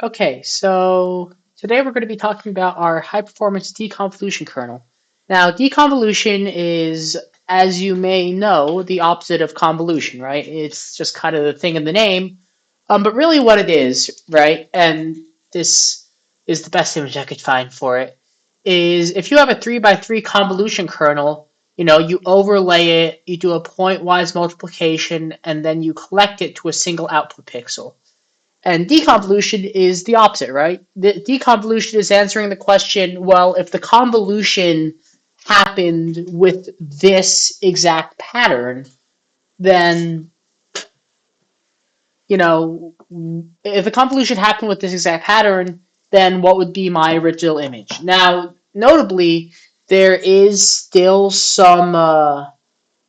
Okay, so today we're going to be talking about our high performance deconvolution kernel. Now, deconvolution is, as you may know, the opposite of convolution, right? It's just kind of the thing in the name. But really what it is, right? And this is the best image I could find for it, is if you have a 3 by 3 convolution kernel, you overlay it, you do a pointwise multiplication, and then you collect it to a single output pixel. And deconvolution is the opposite, right? The deconvolution is answering the question, well, if the convolution happened with this exact pattern, then, you know, if the convolution happened with this exact pattern, then what would be my original image? Now, notably, there is still some,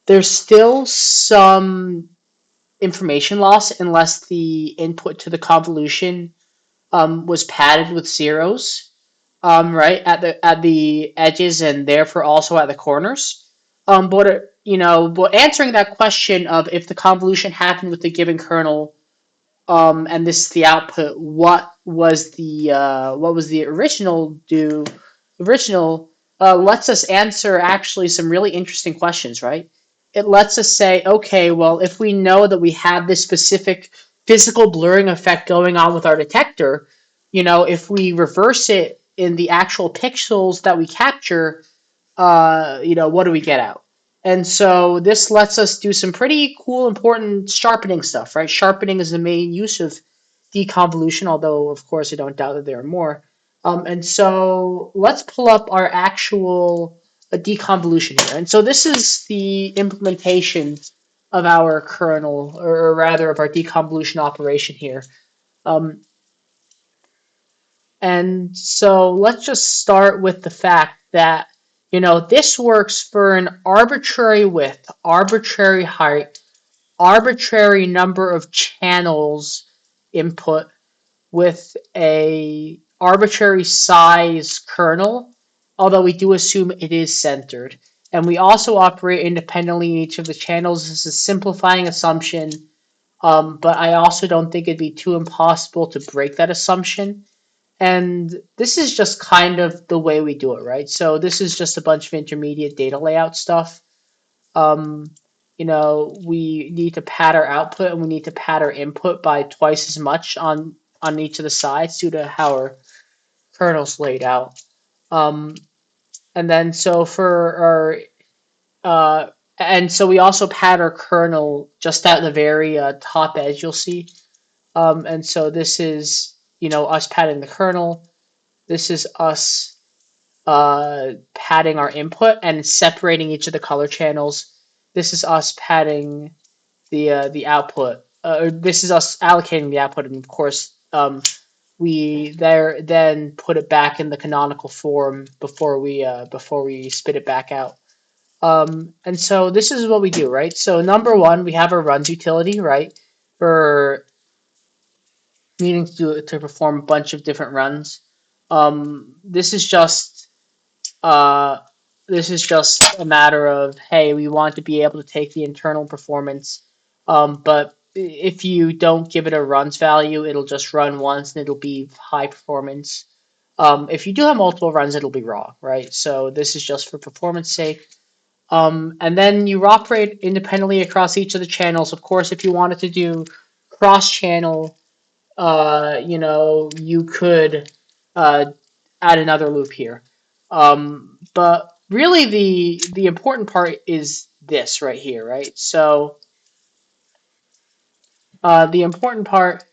there's still some information loss unless the input to the convolution was padded with zeros, right at the edges and therefore also at the corners. But answering that question of if the convolution happened with the given kernel, and this is the output, what was the original lets us answer actually some really interesting questions, right? It lets us say, okay, well, if we know that we have this specific physical blurring effect going on with our detector, if we reverse it in the actual pixels that we capture, what do we get out? And so this lets us do some pretty cool, important sharpening stuff, right? Sharpening is the main use of deconvolution, although, of course, I don't doubt that there are more. And so let's pull up our actual deconvolution here. And so this is the implementation of our kernel, or rather of our deconvolution operation here. Um, and so let's just start with the fact that, this works for an arbitrary width, arbitrary height, arbitrary number of channels input with a arbitrary size kernel, although we do assume it is centered. And we also operate independently in each of the channels. This is a simplifying assumption, but I also don't think it'd be too impossible to break that assumption. And this is just kind of the way we do it, right? So this is just a bunch of intermediate data layout stuff. Um, we need to pad our output and we need to pad our input by twice as much on each of the sides due to how our kernel's laid out. Um, and then so for and so we also pad our kernel just at the very top edge, you'll see. And so this is, us padding the kernel. This is us padding our input and separating each of the color channels. This is us padding the output. This is us allocating the output, and of course, we there then put it back in the canonical form before we spit it back out. And so this is what we do, right? So number one, we have our runs utility, right, for needing to perform a bunch of different runs. This is just uh, a matter of, hey, we want to be able to take the internal performance, but if you don't give it a runs value, it'll just run once and it'll be high performance. If you do have multiple runs, it'll be raw, right? So this is just for performance sake. And then you operate independently across each of the channels. Of course, if you wanted to do cross-channel, you could uh, add another loop here. But really, the important part is this right here, right? So the important part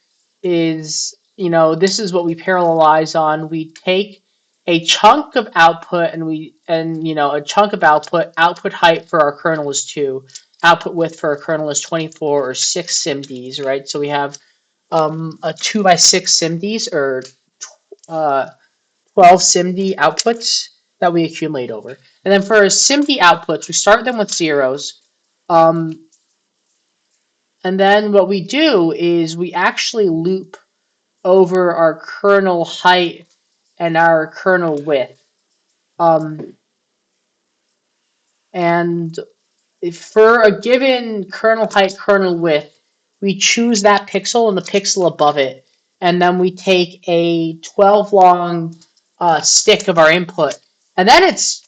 is, this is what we parallelize on. We take a chunk of output a chunk of output height for our kernel is 2, output width for our kernel is 24 or 6 SIMDs, right? So we have a 2 by 6 SIMDs, or uh, 12 SIMD outputs that we accumulate over. And then for our SIMD outputs, we start them with zeros. Um, and then what we do is we actually loop over our kernel height and our kernel width. Um, and if for a given kernel height, kernel width, we choose that pixel and the pixel above it and then we take a 12 long stick of our input, and then it's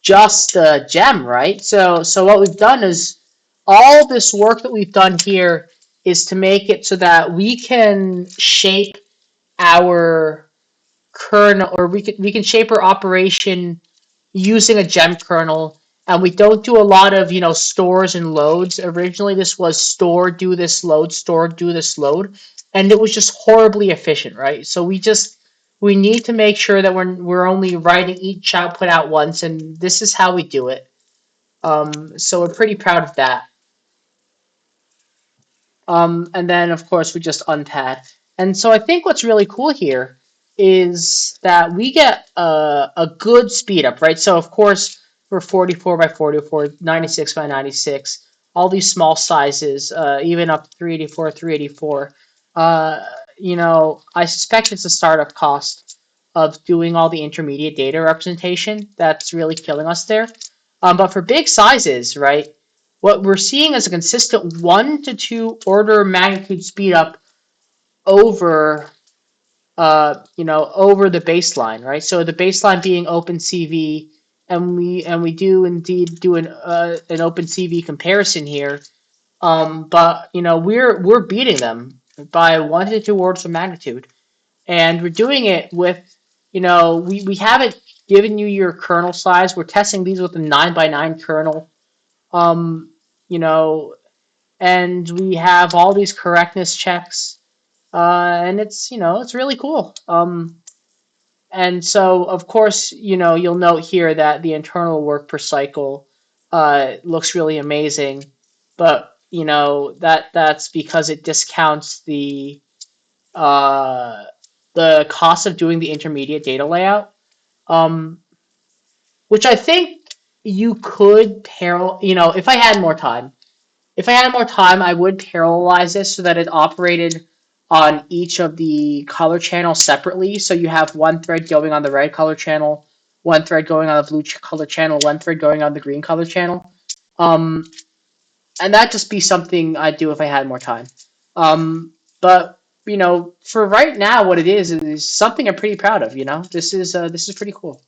just a gem, right? So what we've done is all this work that we've done here is to make it so that we can shape our kernel, or we can shape our operation using a gem kernel, and we don't do a lot of stores and loads. Originally this was store, do this load, store, do this load, and it was just horribly efficient, right? So we need to make sure that we're only writing each output out once, and this is how we do it. So we're pretty proud of that. And then of course we just untag. And so I think what's really cool here is that we get a good speed up, right? So of course we're 44 by 44, 96 by 96, all these small sizes, even up to 384, 384. Uh, I suspect it's the startup cost of doing all the intermediate data representation that's really killing us there. But for big sizes, right? What we're seeing is a consistent 1 to 2 order of magnitude speed up over over the baseline, right? So the baseline being OpenCV, and we do indeed do an OpenCV comparison here. But we're beating them by 1 to 2 orders of magnitude, and we're doing it with we haven't given you your kernel size. We're testing these with a 9 by 9 kernel. Um, you know, and we have all these correctness checks, and it's really cool. And so of course you'll note here that the internal work per cycle looks really amazing, but that's because it discounts uh, the cost of doing the intermediate data layout, um, which I think you could parallel. If I had more time. If I had more time, I would parallelize this so that it operated on each of the color channels separately. So you have one thread going on the red color channel, one thread going on the blue color channel, one thread going on the green color channel. Um, and that'd just be something I'd do if I had more time. But for right now, what it is something I'm pretty proud of. This is pretty cool.